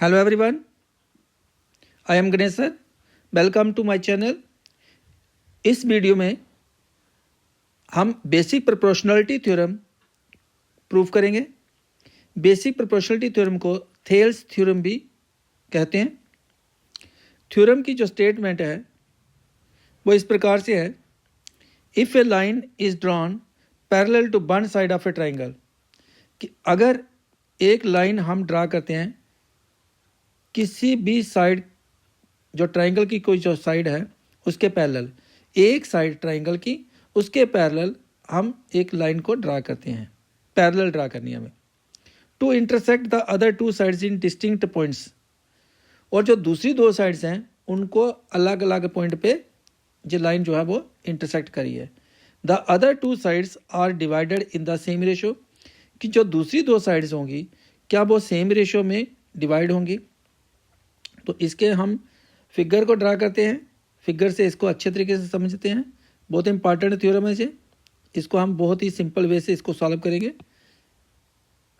Hello everyone, I am Ganesh sir. Welcome to my channel. इस video में हम basic proportionality theorem prove करेंगे। Basic proportionality theorem को Thales theorem भी कहते हैं। थ्योरम की जो स्टेटमेंट है वो इस प्रकार से है, if a line is drawn parallel to one side of a triangle, कि अगर एक लाइन हम ड्रा करते हैं किसी भी साइड, जो ट्राइंगल की कोई जो साइड है उसके पैरेलल, एक साइड ट्राइंगल की उसके पैरेलल हम एक लाइन को ड्रा करते हैं, पैरेलल ड्रा करनी है हमें, to intersect the other two sides in distinct points, और जो दूसरी दो साइड्स हैं उनको अलग अलग पॉइंट पे जो लाइन जो है वो इंटरसेक्ट करी है। The other two sides are divided in the same ratio, कि जो दूसरी दो साइड्स होंगी क्या वो सेम रेशो में डिवाइड होंगी। तो इसके हम फिगर को ड्रा करते हैं, फिगर से इसको अच्छे तरीके से समझते हैं। बहुत इंपॉर्टेंट थ्योरम है ये, इसको हम बहुत ही सिंपल वे से इसको सॉल्व करेंगे।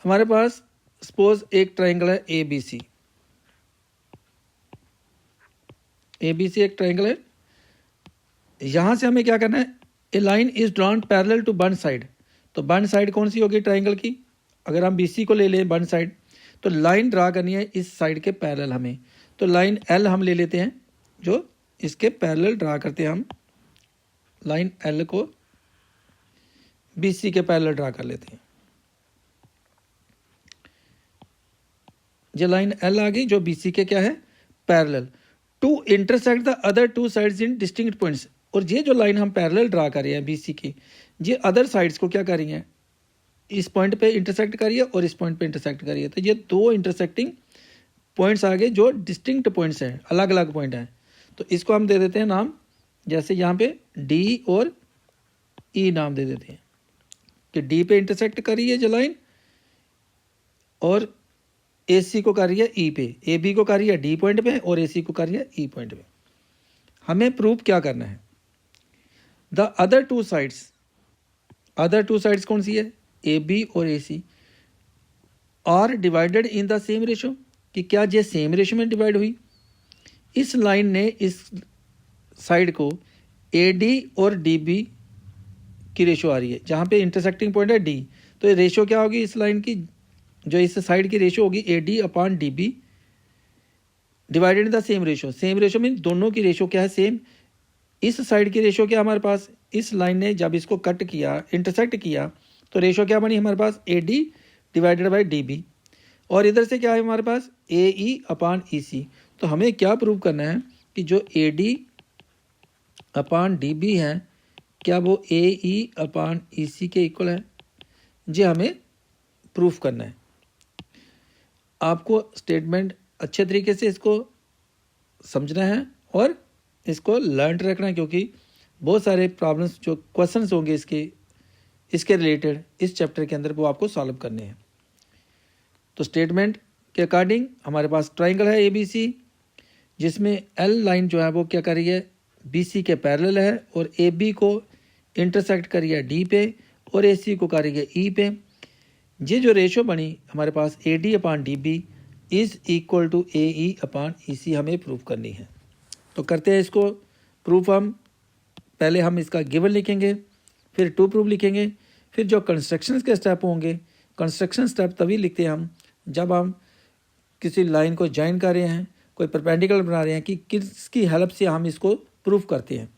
हमारे पास सपोज एक ट्राइंगल है ए बी सी, एक ट्राइंगल है। यहाँ से हमें क्या करना है, a line is drawn parallel to one side. तो वन साइड कौन सी होगी ट्राइंगल की, अगर हम बी सी को ले लें वन साइड, तो लाइन ड्रा करनी है इस साइड के पैरेलल हमें। तो लाइन एल हम ले लेते हैं, जो इसके पैरेलल ड्रा करते हैं हम लाइन एल को बी सी के पैरेलल ड्रा कर लेते हैं। ये लाइन एल आ गई जो बी सी के क्या है, parallel, to intersect the other two sides in distinct points. और ये जो लाइन हम पैरेलल ड्रा कर रहे हैं बी सी की, ये अदर साइड्स को क्या कर रही हैं, इस पॉइंट पे इंटरसेक्ट करिए और इस पॉइंट पे इंटरसेक्ट करिए। तो ये दो इंटरसेक्टिंग पॉइंट्स आ गए जो डिस्टिंक्ट पॉइंट्स हैं, अलग अलग पॉइंट हैं। तो इसको हम दे देते हैं नाम, जैसे यहाँ पे डी और ई नाम दे देते हैं, कि डी पे इंटरसेक्ट कर रही है जो लाइन, और ए सी को कर रही है ई पे, ए बी को कर रही है डी पॉइंट पे और ए सी को कर रही है ई पॉइंट पे। हमें प्रूफ क्या करना है, द अदर टू साइड्स कौन सी है, ए बी और A C, are divided in the same ratio, कि क्या ये सेम रेशो में डिवाइड हुई। इस लाइन ने इस साइड को ए डी और डी बी की रेशो आ रही है, जहाँ पे इंटरसेक्टिंग पॉइंट है डी, तो ये रेशो क्या होगी इस लाइन की, जो इस साइड की रेशो होगी A D upon D B divided in the same ratio. Same ratio mean दोनों की रेशो क्या है, सेम। इस साइड की रेशो क्या हमारे पास, इस लाइन ने जब इसको कट किया, इंटरसेक्ट किया, तो रेशो क्या बनी हमारे पास, A D divided by D B, और इधर से क्या है हमारे पास, ए ई अपॉन ई सी। तो हमें क्या प्रूव करना है कि जो A D upon D B है क्या वो ए ई अपॉन ई सी के इक्वल है। जी हमें प्रूफ करना है। आपको स्टेटमेंट अच्छे तरीके से इसको समझना है और इसको लर्न रखना है, क्योंकि बहुत सारे प्रॉब्लम्स जो क्वेश्चंस होंगे इसके रिलेटेड इस चैप्टर के अंदर वो आपको सॉल्व करने हैं। तो स्टेटमेंट के अकॉर्डिंग हमारे पास ट्राइंगल है ए बी सी, जिसमें एल लाइन जो है वो क्या कर रही है, बी सी के पैरेलल है, और ए बी को इंटरसेक्ट कर रही है डी पे और ए सी को कर रही है ई पे। ये जो रेशो बनी हमारे पास A D upon D B is equal to A E upon E C हमें प्रूफ करनी है। तो करते हैं इसको प्रूफ। पहले हम इसका गिवन लिखेंगे, फिर टू प्रूफ लिखेंगे, फिर जो कंस्ट्रक्शन के स्टेप होंगे, कंस्ट्रक्शन स्टेप तभी लिखते हैं हम जब हम किसी लाइन को ज्वाइन कर रहे हैं, कोई परपेंडिकुलर बना रहे हैं, कि किसकी हेल्प से हम इसको प्रूफ करते हैं,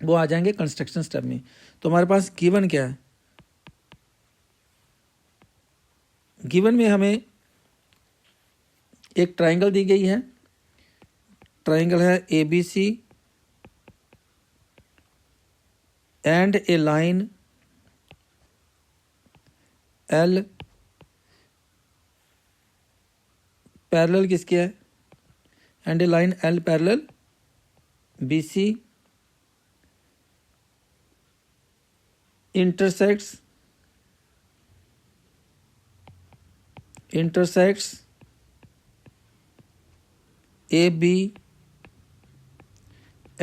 वो आ जाएंगे कंस्ट्रक्शन स्टेप में। तो हमारे पास गिवन क्या है, गिवन में हमें एक ट्राइंगल दी गई है, ट्राइंगल है A B C and a line L parallel किसके है, and a line L parallel B C intersects A B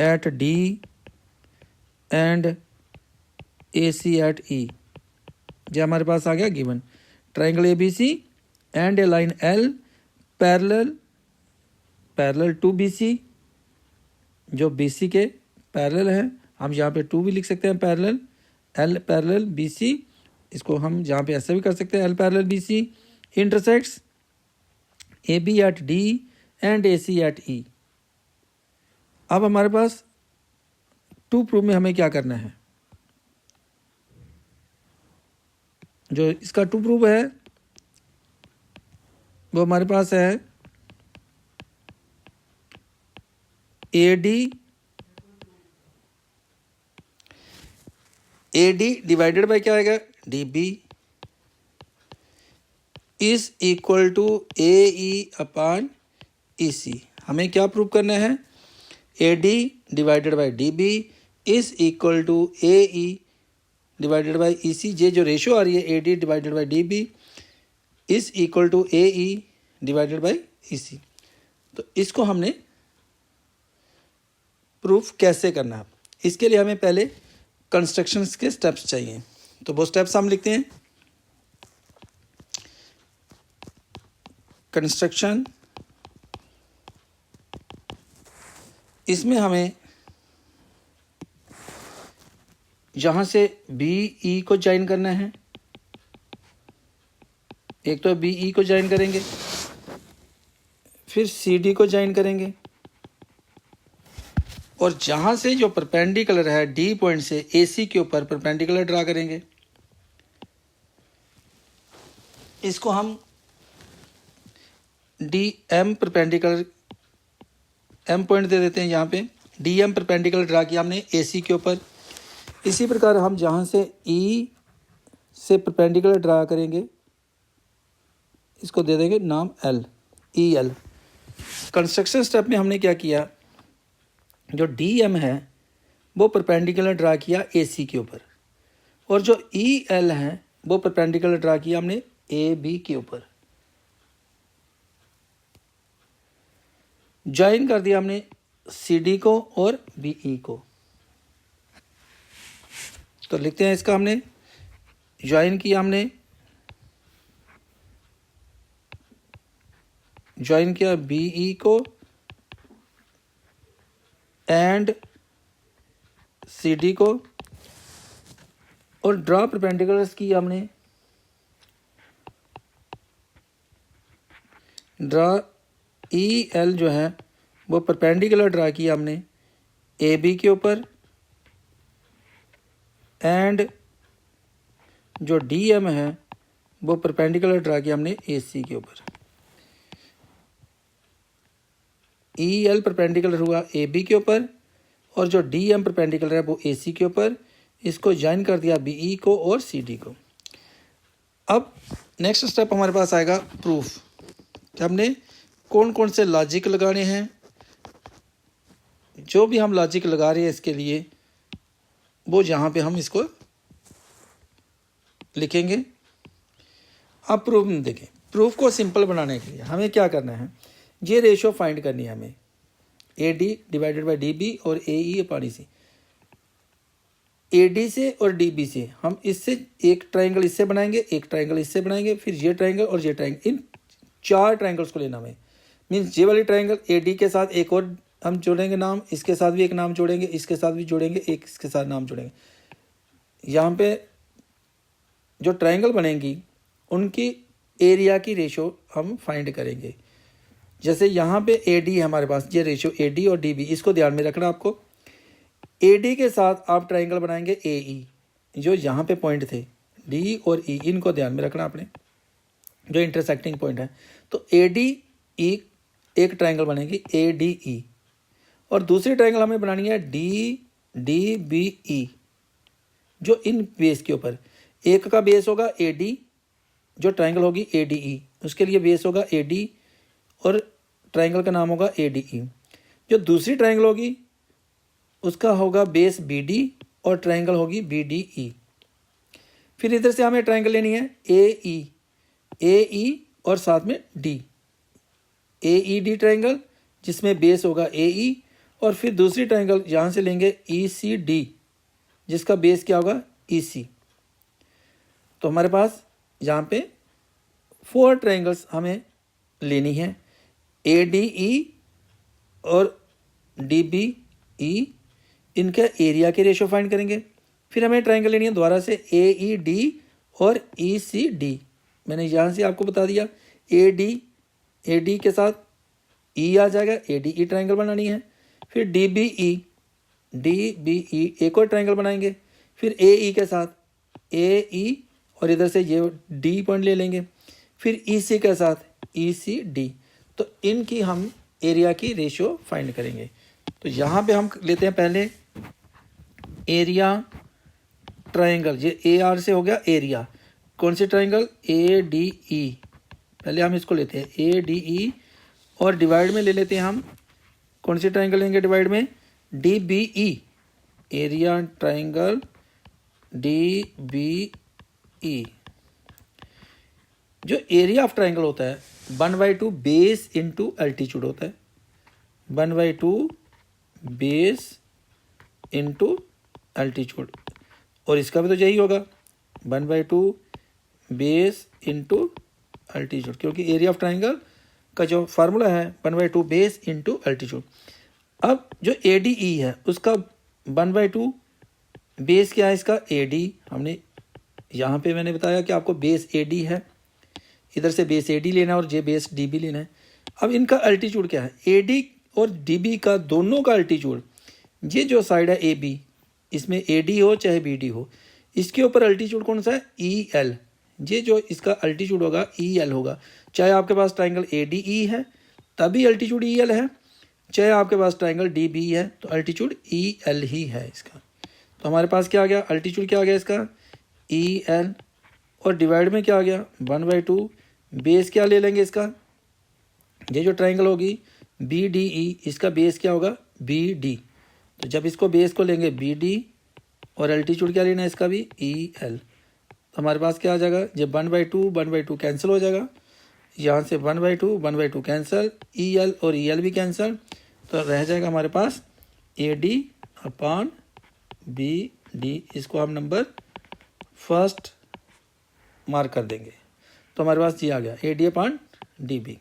at D and A C at E. जो हमारे पास आ गया given, triangle A B C and a line L parallel to BC, जो BC के पैरेलल है, हम यहाँ पे 2 भी लिख सकते हैं पैरेलल, L पैरेलल BC, इसको हम यहाँ पे ऐसे भी कर सकते हैं L parallel BC, intersects AB at D and AC at E। अब हमारे पास टू प्रूफ में हमें क्या करना है, जो इसका टू प्रूफ है वो हमारे पास है AD डिवाइडेड बाय क्या आएगा, DB is equal to AE upon EC। हमें क्या प्रूव करना है, AD divided by DB is equal to AE divided by EC। ये जो रेशो आ रही है AD divided by DB is equal to AE divided by EC। तो इसको हमने प्रूफ कैसे करना है, इसके लिए हमें पहले कंस्ट्रक्शंस के स्टेप्स चाहिए। तो वो स्टेप्स हम लिखते हैं, कंस्ट्रक्शन। इसमें हमें जहाँ से BE को ज्वाइन करना है, एक तो BE को ज्वाइन करेंगे, फिर CD को ज्वाइन करेंगे, और जहाँ से जो परपेंडिकुलर है D पॉइंट से AC के ऊपर परपेंडिकुलर ड्रा करेंगे। इसको हम DM परपेंडिकुलर M पॉइंट दे देते हैं, यहाँ पे DM परपेंडिकुलर ड्रा किया हमने AC के ऊपर। इसी प्रकार हम जहाँ से E से परपेंडिकुलर ड्रा करेंगे, इसको दे देंगे नाम L, EL। कंस्ट्रक्शन स्टेप में हमने क्या किया, जो DM है वो परपेंडिकुलर ड्रा किया AC के ऊपर, और जो EL है वो परपेंडिकुलर ड्रा किया हमने AB के ऊपर। ज्वाइन कर दिया हमने CD को और BE को। तो लिखते हैं इसका, हमने ज्वाइन किया, हमने ज्वाइन किया BE को एंड CD को, और ड्रा परपेंडिकुलर्स की हमने, ड्रा EL जो है वो परपेंडिकुलर ड्रा किया हमने AB के ऊपर, एंड जो DM है वो परपेंडिकुलर ड्रा किया हमने AC के ऊपर। EL परपेंडिकुलर हुआ AB के ऊपर, और जो DM परपेंडिकुलर है वो AC के ऊपर। इसको ज्वाइन कर दिया BE को और CD को। अब नेक्स्ट स्टेप हमारे पास आएगा प्रूफ, कि हमने कौन कौन से लॉजिक लगाने हैं। जो भी हम लॉजिक लगा रहे हैं इसके लिए, वो जहाँ पे हम इसको लिखेंगे। अब प्रूफ में देखें, प्रूफ को सिंपल बनाने के लिए हमें क्या करना है, ये रेशो फाइंड करनी है हमें, AD डिवाइडेड बाय DB और AE अपॉन EC। AD से और DB से हम इससे एक ट्रायंगल इससे बनाएंगे, एक ट्रायंगल इससे बनाएंगे, फिर ये ट्रायंगल और ये ट्रायंगल, इन 4 ट्रायंगल्स को लेना हमें। मीन्स ये वाली ट्रायंगल AD के साथ एक और हम जोड़ेंगे नाम, इसके साथ भी एक नाम जोड़ेंगे, इसके साथ भी जोड़ेंगे, एक इसके साथ नाम जोड़ेंगे। यहाँ पे जो ट्रायंगल बनेंगी उनकी एरिया की रेशो हम फाइंड करेंगे। जैसे यहाँ पे AD है हमारे पास, ये रेशो AD और DB, इसको ध्यान में रखना आपको। AD के साथ आप ट्रायंगल बनाएंगे AE, जो यहाँ पे पॉइंट थे D और E, इनको ध्यान में रखना आपने, जो इंटरसेक्टिंग पॉइंट है। तो ADE एक ट्रायंगल बनेगी ADE, और दूसरी ट्रायंगल हमें बनानी है DDBE, जो इन बेस के ऊपर, एक का बेस होगा AD, जो ट्रायंगल होगी ADE, उसके लिए बेस होगा AD और ट्रायंगल का नाम होगा ADE। जो दूसरी ट्रायंगल होगी उसका होगा बेस BD और ट्रायंगल होगी BDE। फिर इधर से हमें ट्रायंगल लेनी है AE और साथ में D, AED ट्रायंगल जिसमें बेस होगा AE, और फिर दूसरी ट्रायंगल यहाँ से लेंगे ECD, जिसका बेस क्या होगा EC। तो हमारे पास यहाँ पे 4 ट्रायंगल्स हमें लेनी है। ADE और DBE इनका एरिया के रेशो फाइंड करेंगे। फिर हमें ट्राइंगल लेनी है दोबारा से AED और ECD। मैंने यहाँ से आपको बता दिया AD के साथ E आ जाएगा, ADE ट्राइंगल बनानी है। फिर DBE एक और ट्राइंगल बनाएंगे। फिर AE के साथ AE और इधर से ये D पॉइंट ले लेंगे। फिर EC के साथ ECD। तो इनकी हम एरिया की रेशियो फाइंड करेंगे। तो यहाँ पे हम लेते हैं पहले एरिया ट्राइंगल। ये AR से हो गया एरिया। कौन सी ट्राइंगल? ADE। पहले हम इसको लेते हैं ADE और डिवाइड में ले लेते हैं हम। कौन सी ट्राइंगल लेंगे डिवाइड में? DBE। Area triangle DBE। जो एरिया ऑफ ट्राइंगल होता है 1/2 बेस इंटू एल्टीट्यूड होता है। 1/2 बेस इंटू एल्टीट्यूड। और इसका भी तो यही होगा 1/2 बेस इंटू एल्टीट्यूड, क्योंकि एरिया ऑफ ट्राइंगल का जो फार्मूला है 1/2 बेस इंटू एल्टीट्यूड। अब जो ADE है उसका 1/2 बेस क्या है इसका? AD। हमने यहाँ पे मैंने बताया कि आपको बेस AD है, इधर से बेस AD लेना है और ये बेस DB लेना है। अब इनका अल्टीट्यूड क्या है? AD और DB का दोनों का अल्टीट्यूड, ये जो साइड है AB, इसमें AD हो चाहे BD हो, इसके ऊपर अल्टीट्यूड कौन सा है? EL। ये जो इसका अल्टीट्यूड होगा EL होगा। चाहे आपके पास ट्राइंगल ADE है तभी अल्टीट्यूड EL है, चाहे आपके पास ट्राइंगल DB है तो अल्टीट्यूड EL ही है इसका। तो हमारे पास क्या आ गया? अल्टीट्यूड क्या आ गया इसका? EL। और डिवाइड में क्या आ गया? 1/2 बेस क्या ले लेंगे इसका? ये जो ट्राइंगल होगी BDE, इसका बेस क्या होगा? BD। तो जब इसको बेस को लेंगे BD और अल्टीट्यूड क्या लेना है इसका भी? EL। तो हमारे पास क्या आ जाएगा? जब 1/2 कैंसिल हो जाएगा, यहाँ से 1/2 कैंसिल, EL और EL भी कैंसिल, तो रह जाएगा हमारे पास AD/BD। इसको हम नंबर फर्स्ट मार्क कर देंगे। तो हमारे पास ये आ गया AD/DB।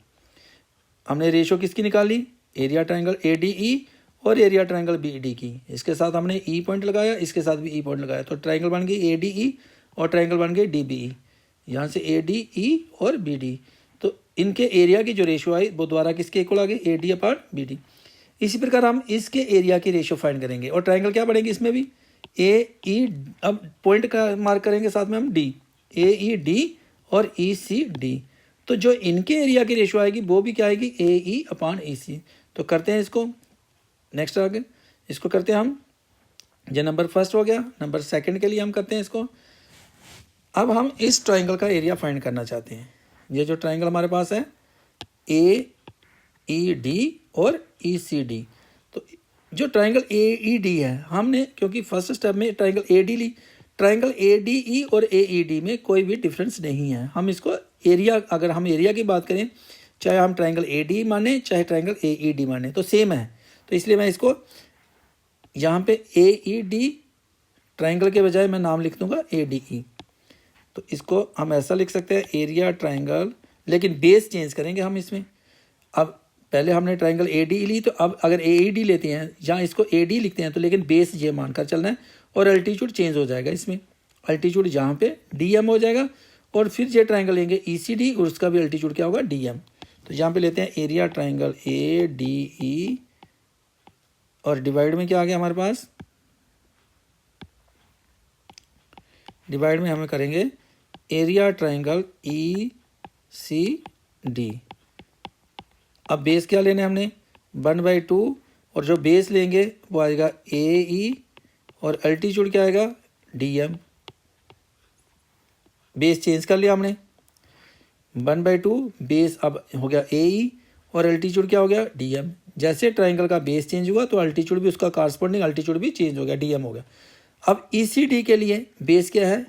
हमने रेशो किसकी निकाली? एरिया ट्राइंगल ADE और एरिया ट्राइंगल BD की। इसके साथ हमने E पॉइंट लगाया, इसके साथ भी E पॉइंट लगाया, तो ट्राइंगल बन गई ADE और ट्राइंगल बन गई DBE। यहाँ से ADE और BD। तो इनके एरिया की जो रेशो आई वो दोबारा किसके इक्वल आ गई? AD/BD। इसी प्रकार हम इसके एरिया की रेशो फाइंड करेंगे और ट्राइंगल क्या बढ़ेंगे इसमें भी? AE। अब पॉइंट का मार्क करेंगे साथ में हम D, AED और ECD। तो जो इनके एरिया की रेशो आएगी वो भी क्या आएगी? AE/EC। तो करते हैं इसको नेक्स्ट आगे, इसको करते हैं हम। ये नंबर फर्स्ट हो गया। नंबर सेकंड के लिए हम करते हैं इसको। अब हम इस ट्राइंगल का एरिया फाइंड करना चाहते हैं। ये जो ट्राइंगल हमारे पास है AED और ECD। तो जो ट्राइंगल AED है, हमने क्योंकि फर्स्ट स्टेप में ट्राइंगल AD ली, ट्राइंगल ADE और AED में कोई भी डिफरेंस नहीं है। हम इसको एरिया, अगर हम एरिया की बात करें, चाहे हम ट्राइंगल AD माने चाहे ट्राइंगल AED माने, तो सेम है। तो इसलिए मैं इसको यहाँ पे AED ट्राइंगल के बजाय मैं नाम लिख दूंगा ADE। तो इसको हम ऐसा लिख सकते हैं एरिया ट्राइंगल, लेकिन बेस चेंज करेंगे हम इसमें। अब पहले हमने ट्राइंगल ADE ली, तो अब अगर AED लेते हैं, जहाँ इसको AD लिखते हैं, तो लेकिन बेस ये मानकर चलना है और अल्टीट्यूड चेंज हो जाएगा इसमें। अल्टीट्यूड यहाँ पे DM हो जाएगा और फिर ये ट्राइंगल लेंगे ECD और उसका भी अल्टीट्यूड क्या होगा? DM। तो यहाँ पे लेते हैं एरिया ट्राइंगल ADE और डिवाइड में क्या आ गया हमारे पास? डिवाइड में हमें करेंगे एरिया ट्राइंगल ECD। अब बेस क्या लेने हमने? 1/2 और जो बेस लेंगे वो आएगा AE और अल्टीट्यूड क्या आएगा? DM। बेस चेंज कर लिया हमने। 1/2 बेस अब हो गया AE और अल्टीट्यूड क्या हो गया? DM। जैसे ट्राइंगल का बेस चेंज हुआ तो अल्टीट्यूड भी उसका कॉरस्पॉन्डिंग अल्टीट्यूड भी चेंज हो गया, DM हो गया। अब ECD के लिए बेस क्या है?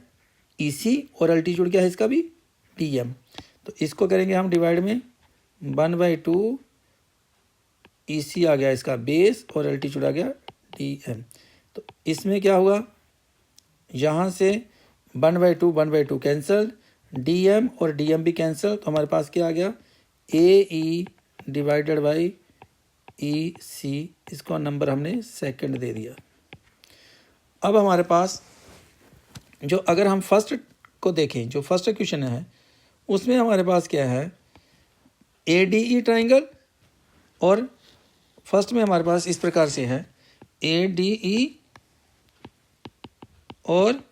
EC और अल्टीट्यूड क्या है इसका भी? DM। तो इसको करेंगे हम डिवाइड में 1/2 EC आ गया इसका बेस और अल्टीट्यूड आ गया DM। तो इसमें क्या हुआ? यहाँ से 1/2 कैंसल, DM और DM भी कैंसल, तो हमारे पास क्या आ गया? AE डिवाइडेड बाई ई सी, इसको नंबर हमने सेकंड दे दिया। अब हमारे पास जो अगर हम फर्स्ट को देखें, जो फर्स्ट क्वेश्चन है उसमें हमारे पास क्या है, ए डी ई ट्राइंगल, और फर्स्ट में हमारे पास इस प्रकार से है ए डी ई और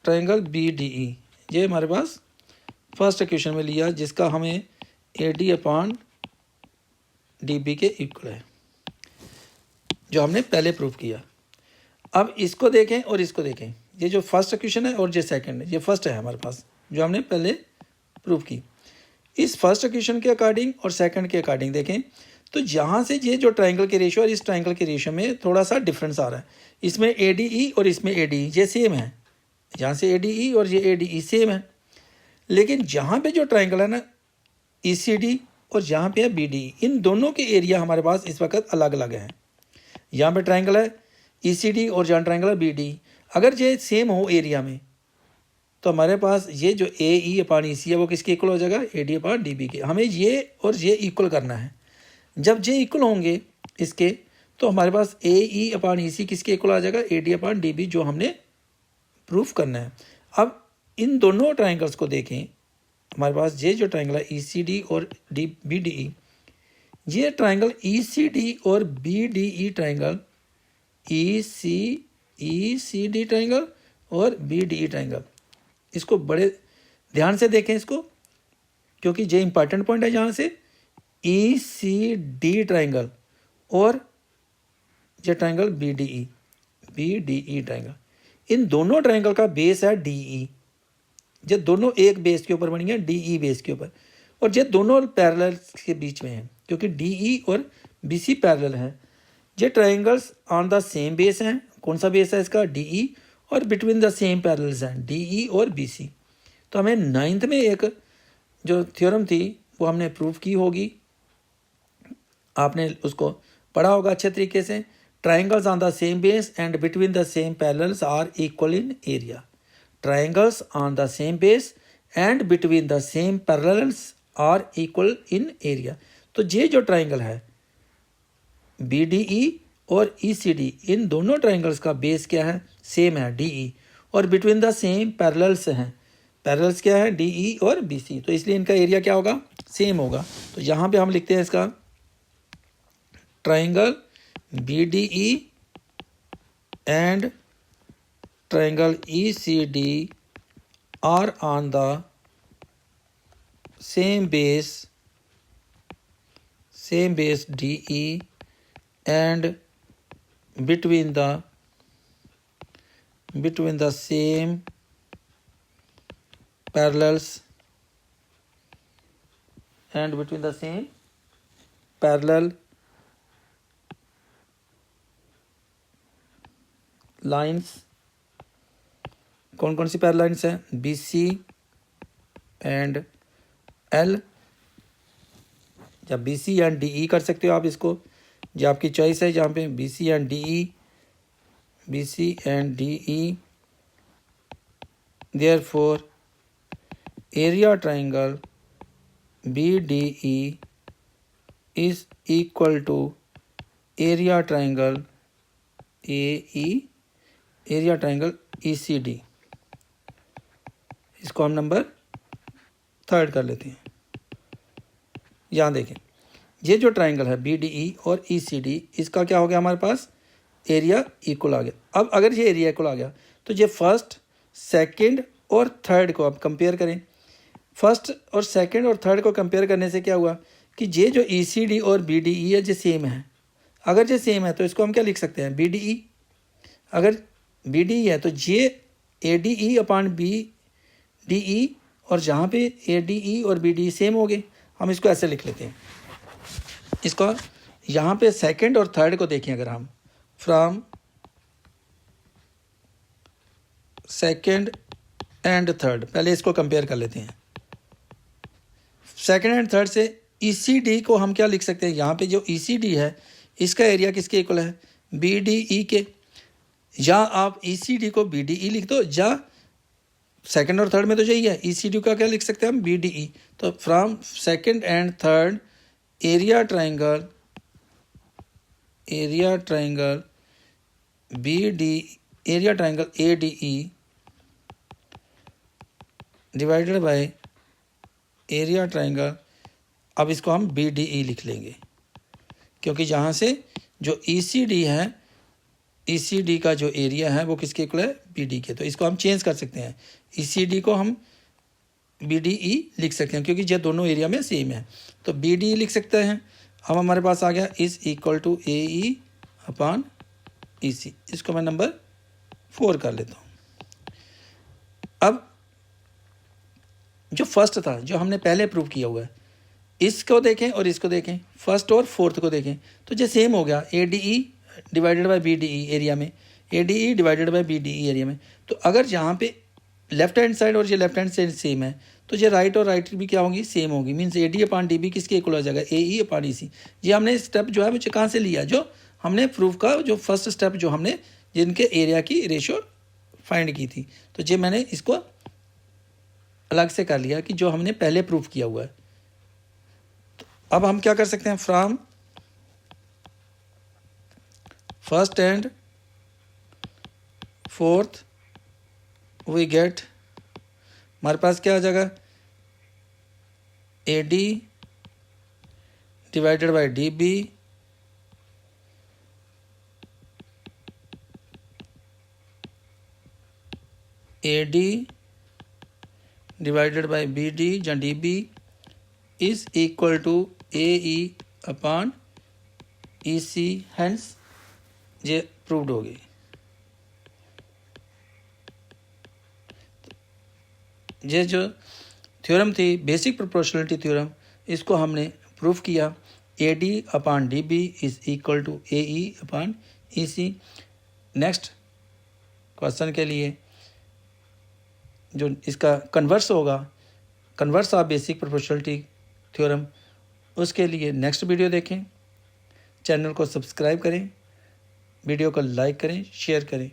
ट्राइंगल बी डी ई। ये हमारे पास फर्स्ट क्वेश्चन में लिया, जिसका हमें A D upon D B के इक्वल है, जो हमने पहले प्रूव किया। अब इसको देखें और इसको देखें, ये जो फर्स्ट क्वेश्चन है और ये सेकंड है, ये फर्स्ट है हमारे पास जो हमने पहले प्रूव की। इस फर्स्ट क्वेश्चन के अकॉर्डिंग और सेकंड के अकॉर्डिंग देखें तो यहाँ से ये जो ट्राइंगल के रेशियो और इस ट्राइंगल के रेशियो में थोड़ा सा डिफरेंस आ रहा है। इसमें ए डी ई और इसमें ए डी ई ये सेम है, यहाँ से ए डी ई और ये ए डी ई सेम है, लेकिन जहाँ पे जो ट्राइंगल है ना ई सी डी और जहाँ पे है बी डी ई, इन दोनों के एरिया हमारे पास इस वक्त अलग अलग हैं। यहाँ पे ट्राइंगल है ई सी डी और जहाँ ट्राइंगल है बी डी ई, अगर ये सेम हो एरिया में तो हमारे पास ये जो ए ई अपान ई सी है वो किसके इक्वल हो जाएगा, A D upon D B के। हमें ये और ये इक्वल करना है। जब ये इक्वल होंगे इसके तो हमारे पास ए ई अपान ई सी किसके इक्वल आ जाएगा, A D upon D B, जो हमने प्रूफ करना है। अब इन दोनों ट्राइंगल्स को देखें, हमारे पास ये जो ट्राइंगल है ई सी डी और डी बी डी ई, ये ट्राइंगल ई सी डी और B D E triangle, E C D triangle और बी डी ई ट्राइंगल, इसको बड़े ध्यान से देखें इसको, क्योंकि ये इंपॉर्टेंट पॉइंट है। यहाँ से ई सी डी ट्राइंगल और ये triangle B D E triangle, इन दोनों ट्राइंगल का बेस है डी ई। ये दोनों एक बेस के ऊपर बनी है, डी ई बेस के ऊपर, और ये दोनों पैरेलल के बीच में हैं, क्योंकि डी ई और बी सी पैरेलल हैं। ये triangles on the same base हैं। कौन सा बेस है इसका, डी ई, और बिटवीन द सेम पैरेलल्स हैं डी ई और बी सी। तो हमें 9th में एक जो थ्योरम थी वो हमने प्रूव की होगी, आपने उसको पढ़ा होगा अच्छे तरीके से। Triangles on the same base and between the same parallels are equal in area. Triangles on the same base and between the same parallels are equal in area. तो ये जो ट्राइंगल है बी डी ई और ई C D, इन दोनों triangles का base क्या है, same है डी ई, और बिटवीन द सेम पैरेलल्स हैं। पैरेलल्स क्या है, डी ई और बी सी, तो इसलिए इनका एरिया क्या होगा, सेम होगा। तो यहाँ पे हम लिखते हैं इसका triangle B D E and triangle E C D are on the same base D E and between the same parallels and between the same parallel lines। कौन कौन सी पैरेलल लाइन्स हैं, बी सी एंड एल, या B C and D E कर सकते हो आप इसको, जो आपकी चॉइस है। जहाँ पे B C and D E, therefore area triangle B D E is equal to area triangle area triangle E C D. इसको हम नंबर 3 कर लेते हैं। यहाँ देखें, ये जो ट्राइंगल है बी डी ई और ई सी डी, इसका क्या हो गया, हमारे पास एरिया इक्वल आ गया। अब अगर ये एरिया इक्वल आ गया तो ये फर्स्ट, सेकंड और थर्ड को अब कंपेयर करें। फर्स्ट और सेकंड और थर्ड को कंपेयर करने से क्या हुआ कि ये जो ई सी डी और बी डी ई है ये सेम है। अगर ये सेम है तो इसको हम क्या लिख सकते हैं, बी डी ई। अगर बी डी ई है तो ये A D E upon B D E, और जहाँ पे ए डी ई और बी डी ई सेम हो गए, हम इसको ऐसे लिख लेते हैं। इसको यहाँ पे सेकंड और थर्ड को देखें, अगर हम फ्रॉम सेकंड एंड थर्ड, पहले इसको कंपेयर कर लेते हैं। सेकंड एंड थर्ड से ई सी डी को हम क्या लिख सकते हैं, यहाँ पे जो ई सी डी है इसका एरिया किसके इक्वल है, बी डी ई के। या आप ई सी डी को बी डी ई लिख दो, या सेकंड और थर्ड में तो यही है, ECD का क्या लिख सकते हैं हम, BDE। तो from second and third area triangle ADE divided by area triangle, अब इसको हम BDE लिख लेंगे, क्योंकि यहाँ से जो ECD है, ECD का जो एरिया है वो किसके इक्वल है, BD के। तो इसको हम चेंज कर सकते हैं, ECD को हम BDE लिख सकते हैं, क्योंकि ये दोनों एरिया में सेम है। तो BDE लिख सकते हैं। अब हमारे पास आ गया is equal to AE upon EC। इसको मैं नंबर 4 कर लेता हूँ। अब जो फर्स्ट था, जो हमने पहले प्रूव किया हुआ है, इसको देखें और इसको देखें, फर्स्ट और फोर्थ को देखें, तो ये सेम हो गया, ADE divided by BDE area में, ADE divided by BDE area में। तो अगर यहाँ पे लेफ्ट हैंड साइड और ये लेफ्ट हैंड साइड सेम है, तो ये राइट और राइट भी क्या होंगी, सेम होगी। मीन्स AD अपॉन DB किसके इक्वल हो जाएगा, AE अपॉन EC। ये हमने स्टेप जो है वो कहाँ से लिया, जो हमने प्रूफ का जो फर्स्ट स्टेप जो हमने जिनके एरिया की रेशियो फाइंड की थी, तो ये मैंने इसको अलग से कर लिया कि जो हमने पहले प्रूफ किया हुआ है। तो अब हम क्या कर सकते हैं, from first and fourth we get, हमारे पास क्या आ जाएगा, AD divided by DB AD divided by BD या DB is equal to AE upon EC। Hence ये प्रूव्ड हो गई। ये जो थ्योरम थी बेसिक प्रोपोर्शनलिटी थ्योरम, इसको हमने प्रूफ किया, AD upon DB is equal to AE upon EC। Next question के लिए जो इसका कन्वर्स होगा, converse of basic proportionality theorem, उसके लिए नेक्स्ट वीडियो देखें। चैनल को सब्सक्राइब करें, वीडियो को लाइक करें, शेयर करें।